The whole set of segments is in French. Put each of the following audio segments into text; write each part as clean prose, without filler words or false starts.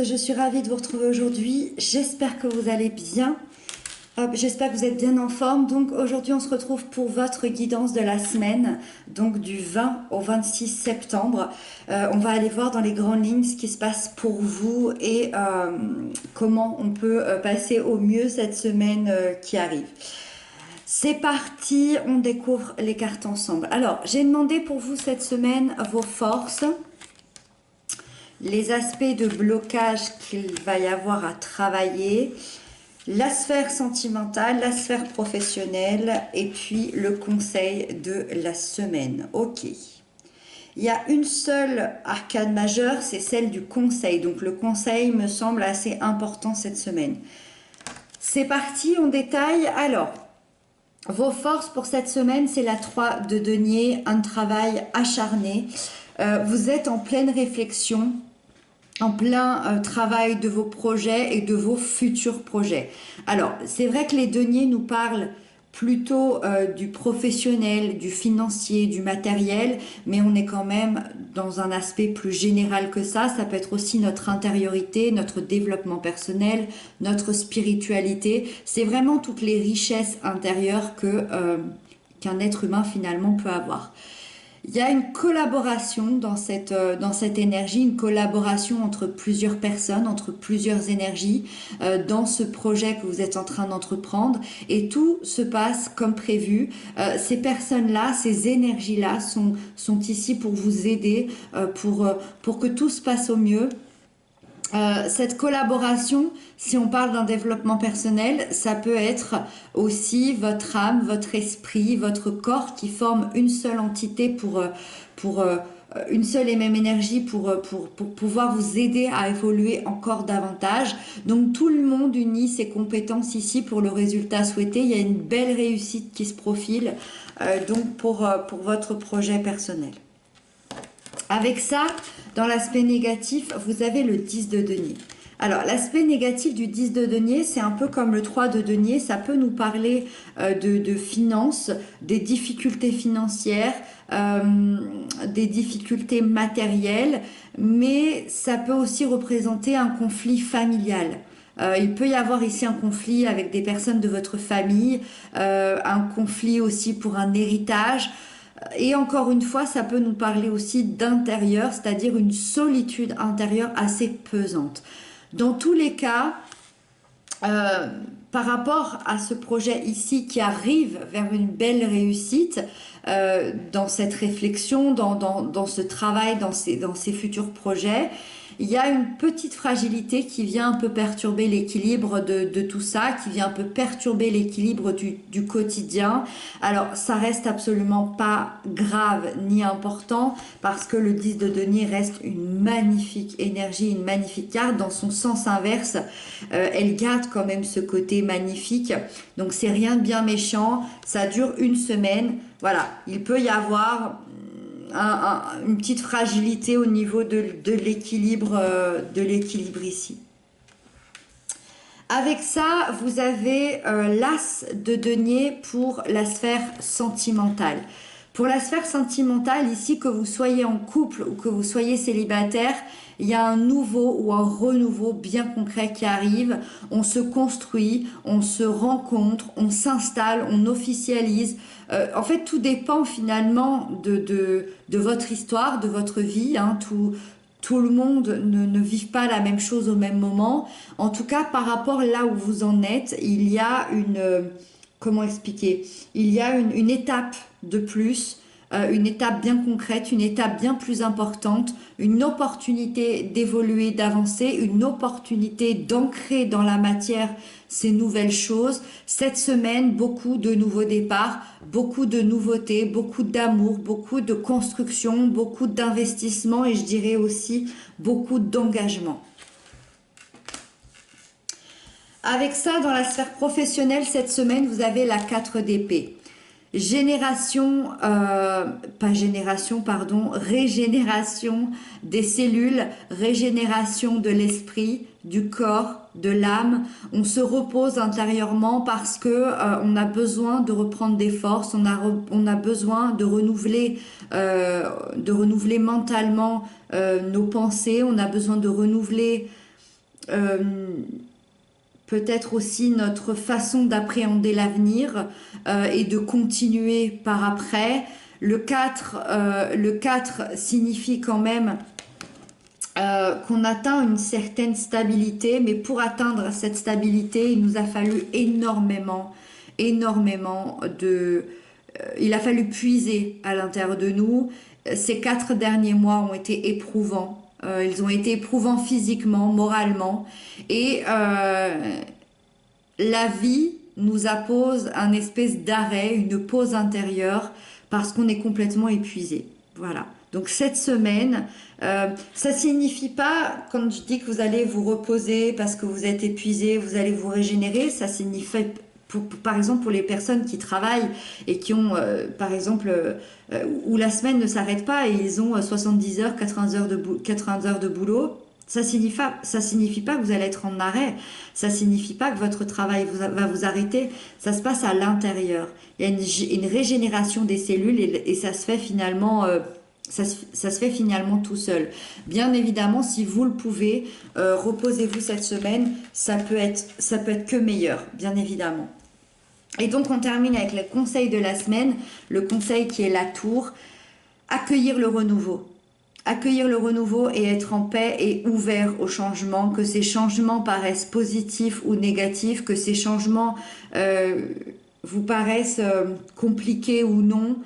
je suis ravie de vous retrouver aujourd'hui. J'espère que vous allez bien. J'espère que vous êtes bien en forme. Donc aujourd'hui, on se retrouve pour votre guidance de la semaine, donc du 20 au 26 septembre. On va aller voir dans les grandes lignes ce qui se passe pour vous et comment on peut passer au mieux cette semaine qui arrive. C'est parti, on découvre les cartes ensemble. Alors, j'ai demandé pour vous cette semaine vos forces, les aspects de blocage qu'il va y avoir à travailler, la sphère sentimentale, la sphère professionnelle et puis le conseil de la semaine. Ok. Il y a une seule arcane majeure, c'est celle du conseil. Donc le conseil me semble assez important cette semaine. C'est parti, on détaille. Alors, vos forces pour cette semaine, c'est la 3 de denier, un travail acharné. Vous êtes en pleine réflexion, en plein travail de vos projets et de vos futurs projets. Alors, c'est vrai que les deniers nous parlent plutôt du professionnel, du financier, du matériel, mais on est quand même dans un aspect plus général que ça. Ça peut être aussi notre intériorité, notre développement personnel, notre spiritualité. C'est vraiment toutes les richesses intérieures qu'un être humain finalement peut avoir. Il y a une collaboration dans cette énergie, une collaboration entre plusieurs personnes, entre plusieurs énergies dans ce projet que vous êtes en train d'entreprendre et tout se passe comme prévu. Ces personnes-là, ces énergies-là sont ici pour vous aider, pour que tout se passe au mieux. Cette collaboration, si on parle d'un développement personnel, ça peut être aussi votre âme, votre esprit, votre corps qui forment une seule entité pour une seule et même énergie pour pouvoir vous aider à évoluer encore davantage. Donc tout le monde unit ses compétences ici pour le résultat souhaité. Il y a une belle réussite qui se profile donc pour votre projet personnel. Avec ça, dans l'aspect négatif, vous avez le 10 de denier. Alors, l'aspect négatif du 10 de denier, c'est un peu comme le 3 de denier. Ça peut nous parler de finances, des difficultés financières, des difficultés matérielles, mais ça peut aussi représenter un conflit familial. Il peut y avoir ici un conflit avec des personnes de votre famille, un conflit aussi pour un héritage. Et encore une fois, ça peut nous parler aussi d'intérieur, c'est-à-dire une solitude intérieure assez pesante. Dans tous les cas, par rapport à ce projet ici qui arrive vers une belle réussite, dans cette réflexion, dans ce travail, dans ces futurs projets, il y a une petite fragilité qui vient un peu perturber l'équilibre de tout ça, qui vient un peu perturber l'équilibre du quotidien. Alors, ça reste absolument pas grave ni important parce que le 10 de denier reste une magnifique énergie, une magnifique carte. Dans son sens inverse, elle garde quand même ce côté magnifique. Donc, c'est rien de bien méchant. Ça dure une semaine. Voilà, il peut y avoir une petite fragilité au niveau de l'équilibre ici. Avec ça, vous avez l'as de denier pour la sphère sentimentale. Pour la sphère sentimentale, ici, que vous soyez en couple ou que vous soyez célibataire, il y a un nouveau ou un renouveau bien concret qui arrive. On se construit, on se rencontre, on s'installe, on officialise. En fait, tout dépend finalement de votre histoire, de votre vie. Tout le monde ne vit pas la même chose au même moment. En tout cas, par rapport là où vous en êtes, il y a comment expliquer? Il y a une étape de plus, une étape bien concrète, une étape bien plus importante, une opportunité d'évoluer, d'avancer, une opportunité d'ancrer dans la matière ces nouvelles choses. Cette semaine, beaucoup de nouveaux départs, beaucoup de nouveautés, beaucoup d'amour, beaucoup de construction, beaucoup d'investissement et je dirais aussi beaucoup d'engagement. Avec ça, dans la sphère professionnelle, cette semaine, vous avez la 4 d'épée. Régénération des cellules, régénération de l'esprit, du corps, de l'âme. On se repose intérieurement parce que on a besoin de reprendre des forces, on a besoin de renouveler mentalement nos pensées, on a besoin de renouveler peut-être aussi notre façon d'appréhender l'avenir et de continuer par après. Le 4 signifie quand même qu'on atteint une certaine stabilité, mais pour atteindre cette stabilité, il nous a fallu énormément il a fallu puiser à l'intérieur de nous. Ces 4 derniers mois ont été éprouvants. Ils ont été éprouvants physiquement, moralement. Et la vie nous appose un espèce d'arrêt, une pause intérieure, parce qu'on est complètement épuisé. Voilà. Donc cette semaine, ça signifie pas, quand je dis que vous allez vous reposer parce que vous êtes épuisé, vous allez vous régénérer, ça signifie, par exemple pour les personnes qui travaillent et qui ont, par exemple, où la semaine ne s'arrête pas et ils ont 70 heures, 80 heures de boulot, ça signifie pas que vous allez être en arrêt, ça signifie pas que votre travail va vous arrêter, ça se passe à l'intérieur. Il y a une régénération des cellules et ça se fait finalement... ça se fait finalement tout seul. Bien évidemment, si vous le pouvez, reposez-vous cette semaine, ça peut être que meilleur, bien évidemment. Et donc on termine avec le conseil de la semaine, le conseil qui est la tour, accueillir le renouveau. Accueillir le renouveau et être en paix et ouvert aux changements, que ces changements paraissent positifs ou négatifs, que ces changements vous paraissent compliqués ou non.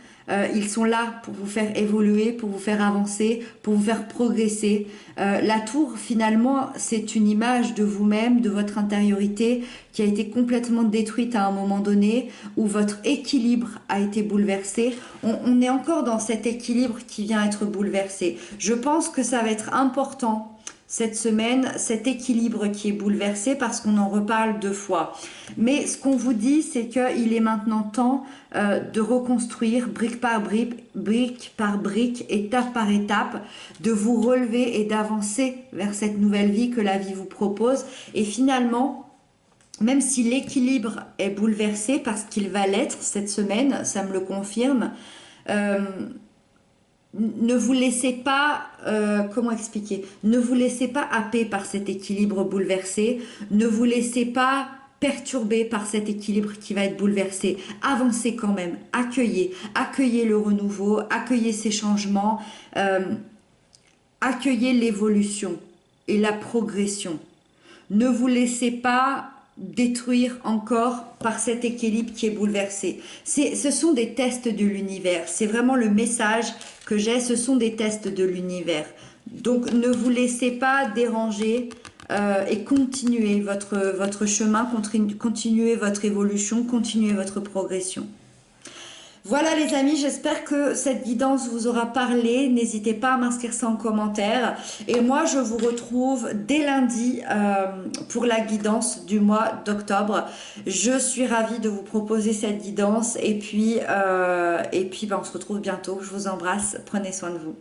Ils sont là pour vous faire évoluer, pour vous faire avancer, pour vous faire progresser. La tour, finalement, c'est une image de vous-même, de votre intériorité qui a été complètement détruite à un moment donné, où votre équilibre a été bouleversé. On est encore dans cet équilibre qui vient être bouleversé. Je pense que ça va être important cette semaine, cet équilibre qui est bouleversé parce qu'on en reparle 2 fois. Mais ce qu'on vous dit, c'est qu'il est maintenant temps de reconstruire brique par brique, étape par étape, de vous relever et d'avancer vers cette nouvelle vie que la vie vous propose. Et finalement, même si l'équilibre est bouleversé, parce qu'il va l'être cette semaine, ça me le confirme, ne vous laissez pas, comment expliquer, ne vous laissez pas happer par cet équilibre bouleversé, ne vous laissez pas perturber par cet équilibre qui va être bouleversé. Avancez quand même, accueillez le renouveau, accueillez ces changements, accueillez l'évolution et la progression. Ne vous laissez pas détruire encore par cet équilibre qui est bouleversé. Ce sont des tests de l'univers. C'est vraiment le message que j'ai. Ce sont des tests de l'univers. Donc ne vous laissez pas déranger et continuez votre chemin, continuez votre évolution, continuez votre progression. Voilà les amis, j'espère que cette guidance vous aura parlé. N'hésitez pas à m'inscrire ça en commentaire. Et moi, je vous retrouve dès lundi pour la guidance du mois d'octobre. Je suis ravie de vous proposer cette guidance. Et puis on se retrouve bientôt. Je vous embrasse. Prenez soin de vous.